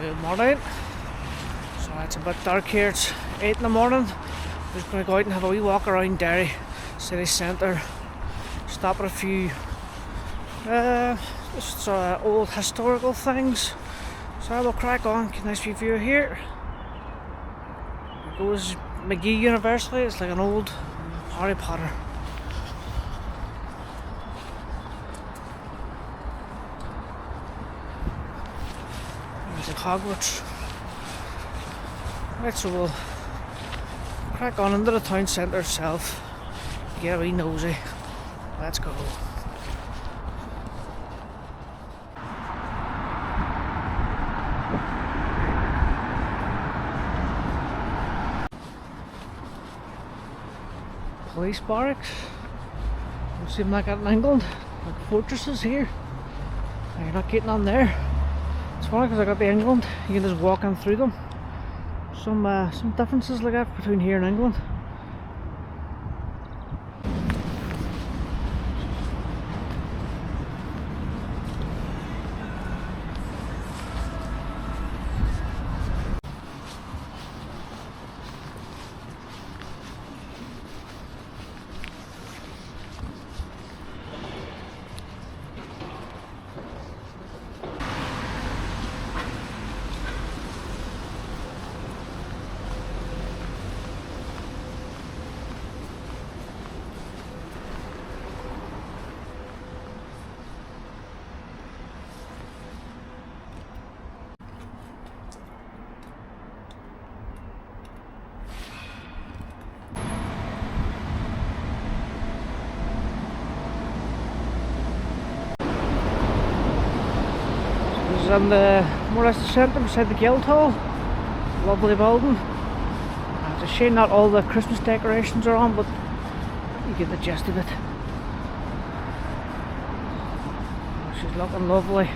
Good morning. So it's a bit dark here, it's 8 in the morning. We're just going to go out and have a wee walk around Derry city centre. Stop at a few old historical things. So we'll crack on. Nice view here. There goes McGee University. It's like an old Harry Potter. There's like Hogwarts. Right, so we'll crack on into the town centre itself. Get a wee nosy. Let's go. Police barracks. Don't seem like that in England. Like fortresses here. Now you're not getting on there. It's funny because I got to England, you can just walk in through them. Some differences like that between here and England. And more or less the centre beside the Guildhall. Lovely building. It's a shame not all the Christmas decorations are on, but you get the gist of it. She's looking lovely.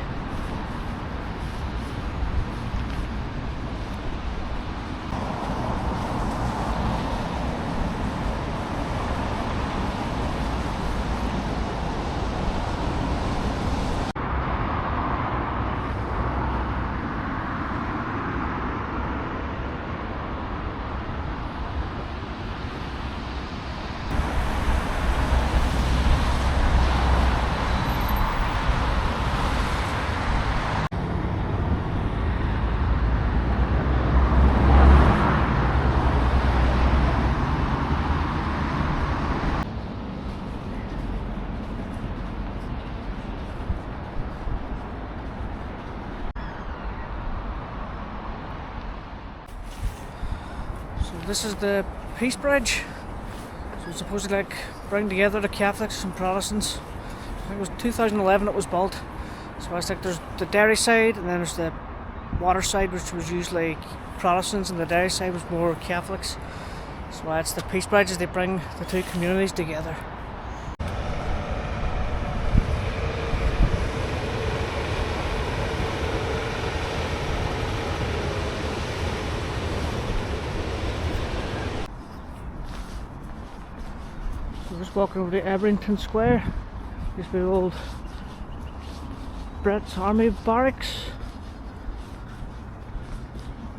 This is the Peace Bridge. So it's supposed to like bring together the Catholics and Protestants. I think it was 2011 it was built. So it's like there's the Derry side and then there's the water side, which was usually Protestants, and the Derry side was more Catholics. So it's the Peace Bridge as they bring the two communities together. Just walking over to Ebrington Square. Used to be old Brits Army barracks.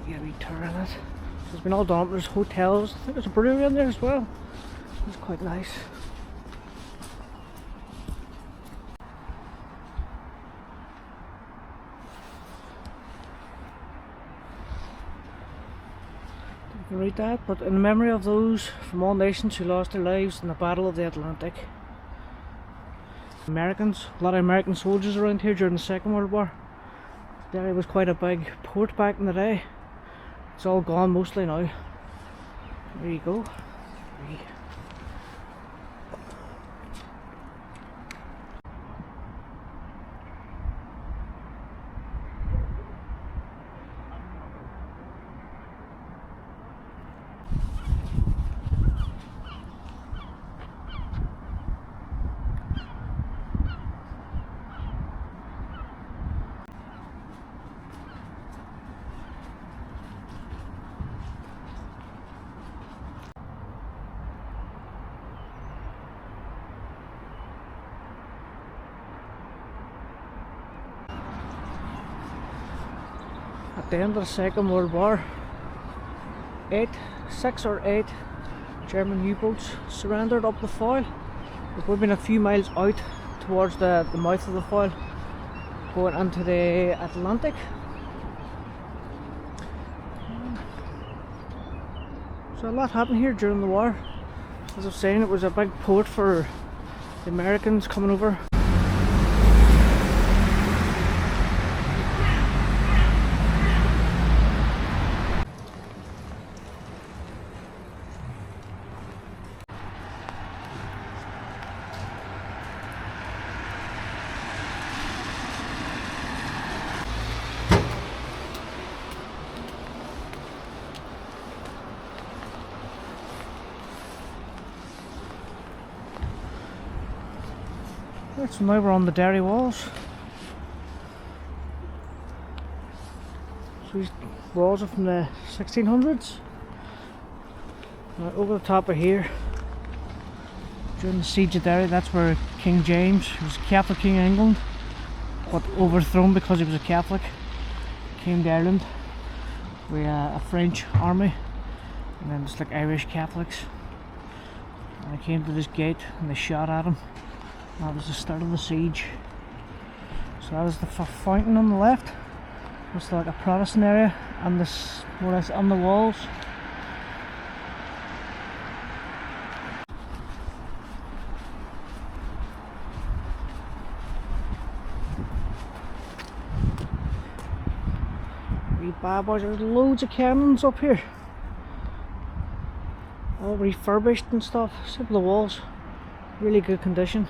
Get a wee tour in it. It's been all done. There's hotels. I think there's a brewery in there as well. It's quite nice. You can read that, but in memory of those from all nations who lost their lives in the Battle of the Atlantic. Americans, a lot of American soldiers around here during the Second World War. Derry was quite a big port back in the day. It's all gone mostly now. There you go. the end of the Second World War, 6 or 8 German U-boats surrendered up the Foyle. We've been a few miles out towards the mouth of the Foyle, going into the Atlantic. So a lot happened here during the war. As I was saying, it was a big port for the Americans coming over. Right, so now we're on the Derry walls. So these walls are from the 1600s. Now over the top of here, during the siege of Derry, that's where King James, who was Catholic King of England, but overthrown because he was a Catholic, came to Ireland with a French army, and then just like Irish Catholics. And they came to this gate and they shot at him. That was the start of the siege. So that was the fountain on the left. It's like a Protestant area, and this more or less on the walls. Wee bad boys, there's loads of cannons up here. All refurbished and stuff. See the walls, really good condition.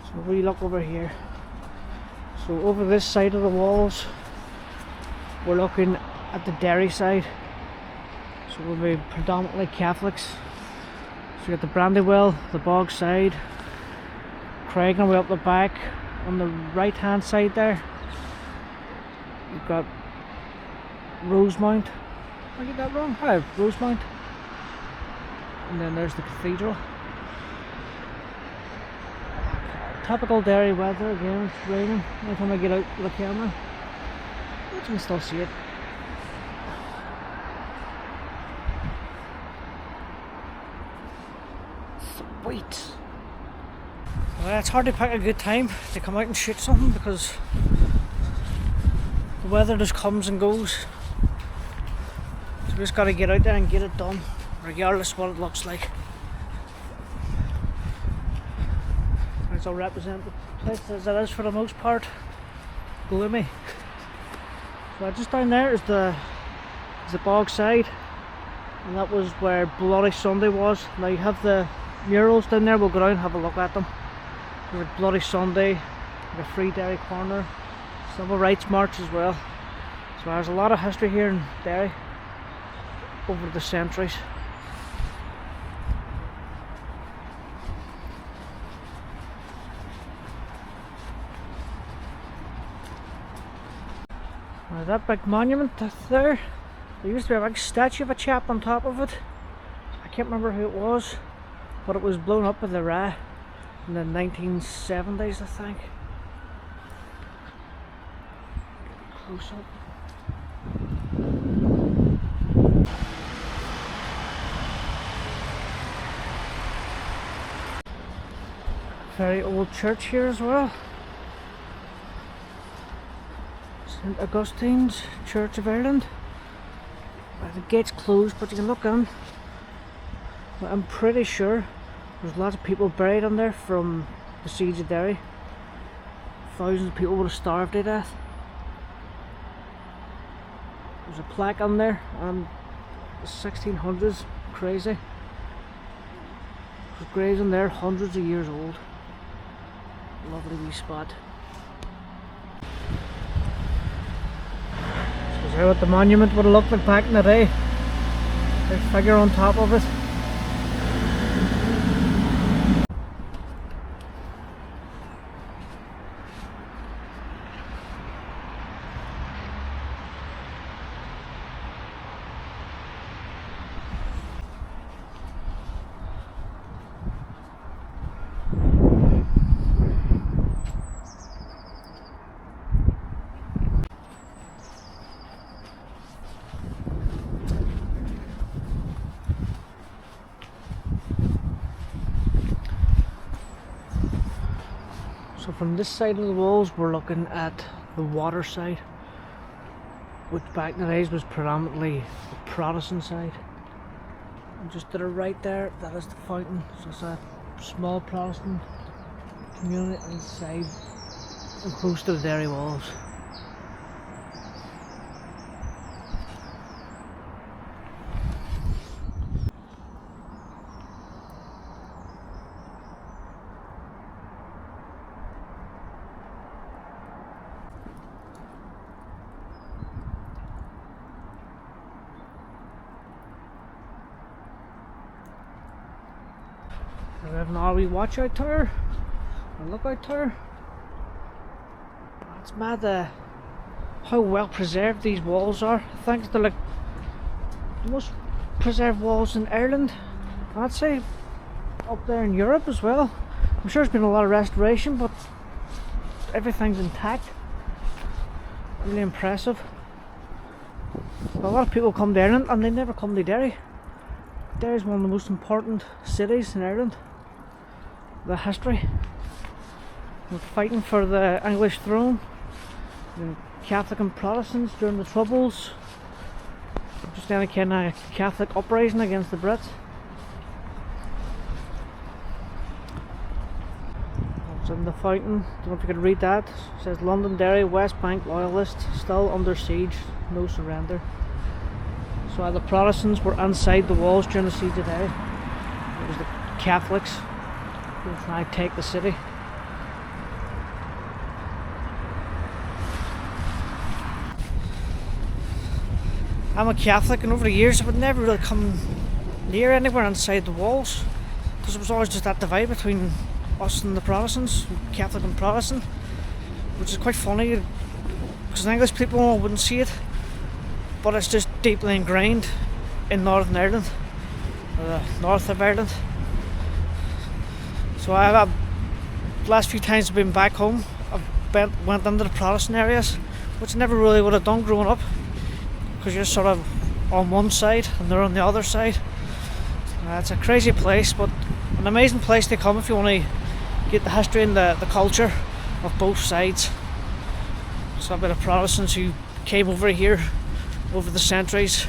So we look over here. So over this side of the walls, we're looking at the Derry side. So we'll be predominantly Catholics. So you got the Brandywell, the Bog side, Craigan way up the back. On the right hand side there, you've got Rosemount. Did I get that wrong? Oh, Rosemount. And then there's the cathedral. Typical Derry weather again, it's raining anytime I get out with the camera. But you can still see it. Sweet. Well, it's hard to pick a good time to come out and shoot something because the weather just comes and goes. So we just gotta get out there and get it done, regardless of what it looks like. I'll represent the place as it is for the most part. Gloomy. So just down there is the Bog side, and that was where Bloody Sunday was. Now you have the murals down there, we'll go down and have a look at them. There's Bloody Sunday, the Free Derry Corner, Civil Rights March as well. So there's a lot of history here in Derry over the centuries. Now that big monument there, there used to be a big statue of a chap on top of it. I can't remember who it was, but it was blown up with the Ra in the 1970s, I think. Close up. Very old church here as well. St Augustine's Church of Ireland. The gate's closed, but you can look in. But I'm pretty sure there's lots of people buried in there from the siege of Derry. Thousands of people would have starved to death. There's a plaque on there, and the 1600s, crazy. There's graves in there, hundreds of years old. Lovely wee spot. So is what the monument would have looked like back in the day. There's a figure on top of it. So from this side of the walls we're looking at the water side, which back in the days was predominantly the Protestant side. And just to the right there, that is the fountain. So it's a small Protestant community inside and close to the Derry walls. We have an RV watch out tower, a lookout tower. It's mad how well preserved these walls are. I think they're like the most preserved walls in Ireland, and I'd say up there in Europe as well. I'm sure there's been a lot of restoration, but everything's intact. Really impressive. But a lot of people come to Ireland and they never come to Derry. Derry is one of the most important cities in Ireland. The history. We're fighting for the English throne, the Catholic and Protestants during the Troubles, just any kind of Catholic uprising against the Brits. It's in the fountain, don't know if you could read that. It says Londonderry West Bank Loyalists still under siege, no surrender. So the Protestants were inside the walls during the siege of Derry. It was the Catholics who were trying to take the city. I'm a Catholic, and over the years I would never really come near anywhere inside the walls, because it was always just that divide between us and the Protestants, Catholic and Protestant, which is quite funny because English people wouldn't see it, but it's just deeply ingrained in Northern Ireland, or the north of Ireland. So the last few times I've been back home, I've went into the Protestant areas, which I never really would have done growing up, because you're sort of on one side and they're on the other side. It's a crazy place, but an amazing place to come if you want to get the history and the culture of both sides. So a bit of Protestants who came over here over the centuries,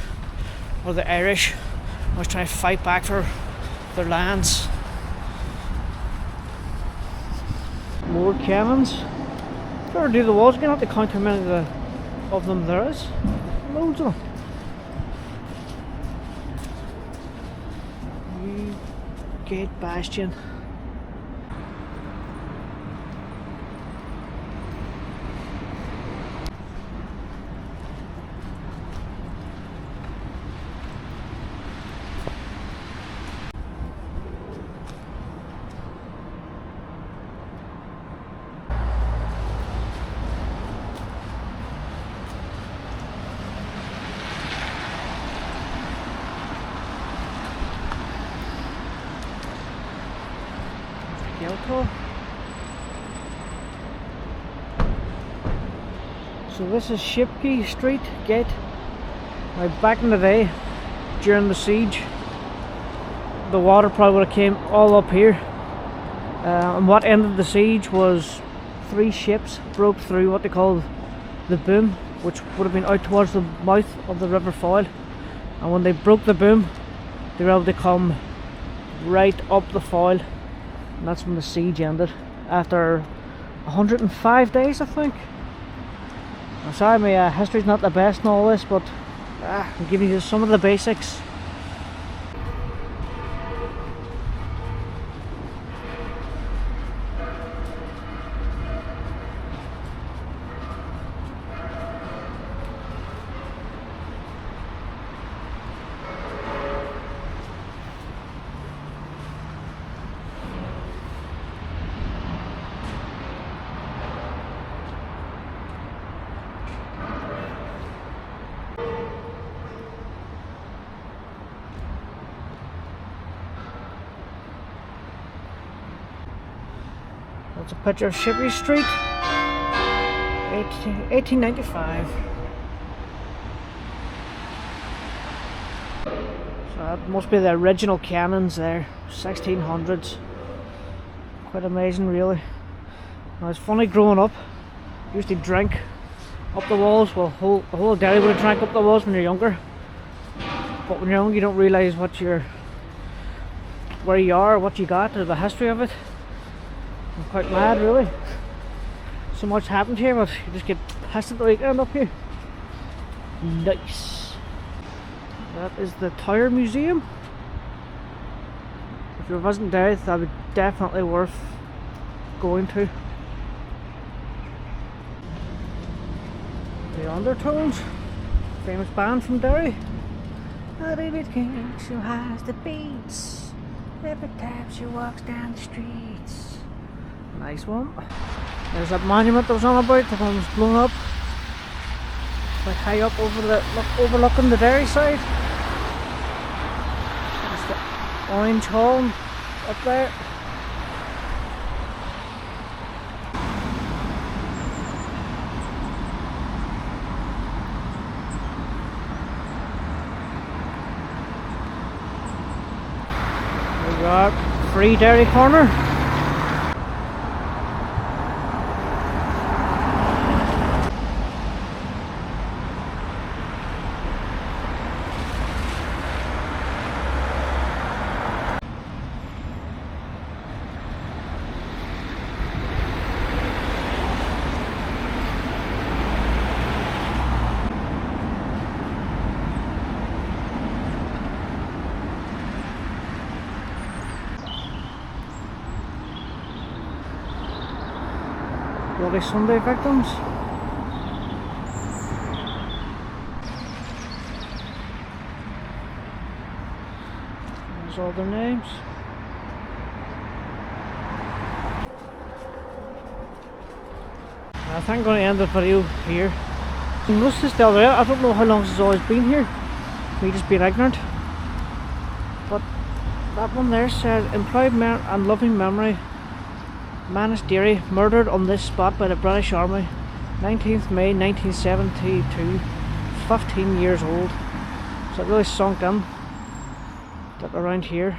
or the Irish was trying to fight back for their lands. More cannons. If you ever do the walls, you're going to have to count how many of them there is. Loads of them. Gate Bastion. So this is Shipkey Street Gate. Now back in the day, during the siege, the water probably would have came all up here, and what ended the siege was 3 ships broke through what they called the boom, which would have been out towards the mouth of the River Foyle, and when they broke the boom they were able to come right up the Foyle, and that's when the siege ended after 105 days, I think. I'm sorry, my history's not the best in all this, but I'm giving you some of the basics. That's a picture of Shipkey Street, 1895. So that must be the original cannons there, 1600s. Quite amazing, really. Now it's funny, growing up, you used to drink up the walls. Well, the whole Derry would have drank up the walls when you're younger. But when you're young, you don't realise where you are, what you got, or the history of it. I'm quite mad, really. So much happened here, but you just get pissed at the weekend up here. Nice. That is the Tower Museum. If you're visiting Derry, that would definitely worth going to. The Undertones, famous band from Derry. A David King, who has the beats every time she walks down the streets. Nice one. There's that monument that was on about, the one was blown up. Like high up overlooking the Derry side. There's the Orange Hall up there. We got Free Derry Corner. Bloody Sunday victims. There's all their names. I think I'm going to end the video here. Most of this the other way, I don't know how long this has always been here. Me just being ignorant. But that one there said, in proud and loving memory, Manus Derry, murdered on this spot by the British Army, 19th May 1972, 15 years old. So it really sunk in that around here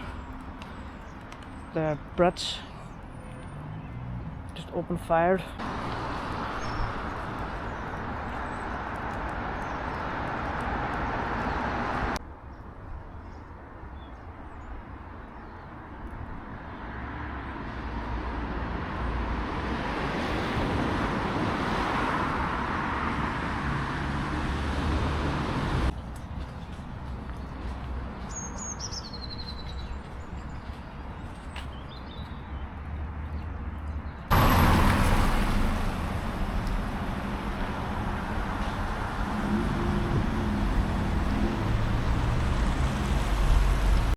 the Brits just opened fire